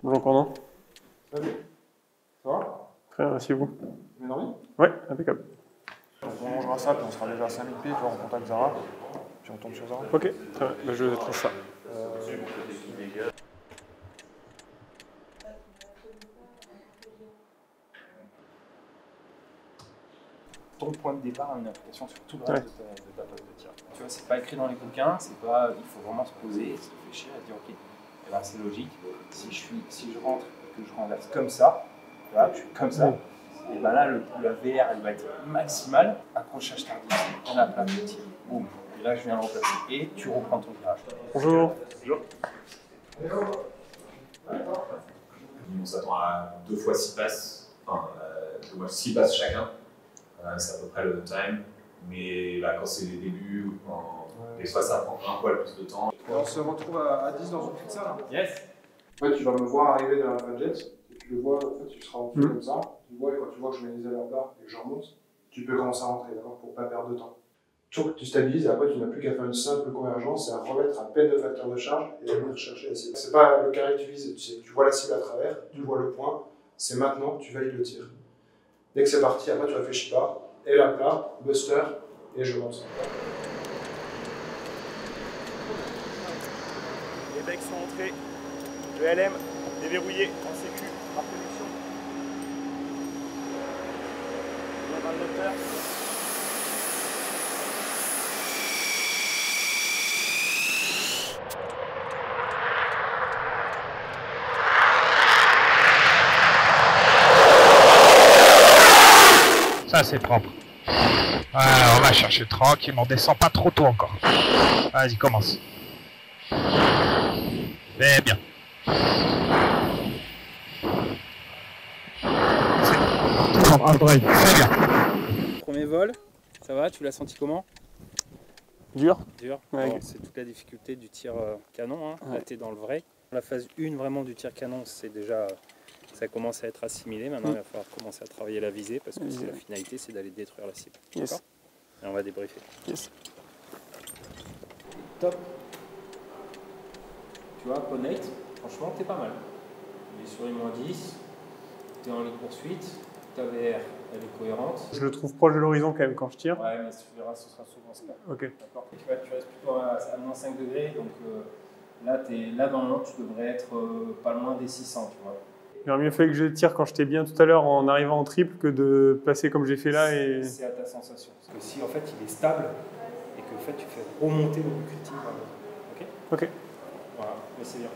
Bonjour Corentin. Salut. Ça va? Très bien, merci vous. Tu m'es dormi? Ouais, impeccable. On mangera ça, puis on sera déjà à 5000 pieds, puis on contacte Zara, puis on tombe sur Zara. Ok, très bien, bah, je trace ça. Ton point de départ a une implication sur tout le reste de ta poste de tir. Tu vois, c'est pas écrit dans les bouquins, c'est pas, il faut vraiment se poser, se réfléchir et dire ok, et ben c'est logique, si je rentre et que je renverse comme ça, tu vois, je suis comme ça, et ben là la VR elle va être maximale, accrochage tardif, on a plein de tirs, boum, et là je viens le replacer, et tu reprends ton virage. Bonjour. On s'attend à 2 fois 6 passes, enfin 2 fois 6 passes chacun. C'est à peu près le time, mais là, quand c'est les débuts, des fois ça prend un poil plus de temps. On se retrouve à 10 dans une petite salle. Yes. En fait, tu vas me voir arriver dans la Fadjet, et tu le vois, en fait, tu seras en dessous comme ça, tu le vois, et quand tu vois que je mets les alertes là et que je remonte, tu peux commencer à rentrer, d'accord, pour pas perdre de temps. Tu stabilises, et après tu n'as plus qu'à faire une simple convergence et à remettre à peine de facteur de charge et à venir chercher la cible. C'est pas le carré que tu vises, tu vois la cible à travers, tu vois le point, c'est maintenant que tu valides le tir. Dès que c'est parti, après tu réfléchis pas, et là plat, buster, et je monte. Les becs sont entrés, le LM déverrouillé en sécu, par connexion. On a le moteur. Ça c'est propre. Voilà, on va chercher tranquillement, on descend pas trop tôt encore. Vas-y, commence. Mais bien. Très bien. Premier vol, ça va, tu l'as senti comment? Dur. Dur. Ouais. Bon, c'est toute la difficulté du tir canon, hein. Là t'es dans le vrai. La phase 1 vraiment du tir canon, c'est déjà, ça commence à être assimilé. Maintenant il va falloir commencer à travailler la visée parce que c'est la finalité, c'est d'aller détruire la cible. Yes. D'accord? Et on va débriefer. Yes. Top. Tu vois, Connect, franchement t'es pas mal. Il est sur les -10, t'es en ligne poursuite, ta VR elle est cohérente. Je le trouve proche de l'horizon quand même quand je tire. Ouais, mais tu verras, ce sera souvent ce cas. Ok. D'accord. Tu restes plutôt à -5 degrés, donc là normalement tu devrais être pas loin des 600, tu vois. Il aurait mieux fait que je tire quand j'étais bien tout à l'heure en arrivant en triple que de passer comme j'ai fait là et... C'est à ta sensation. Parce que si en fait il est stable et que en fait tu fais remonter le critique, ok. Ok. Voilà, mais c'est bien.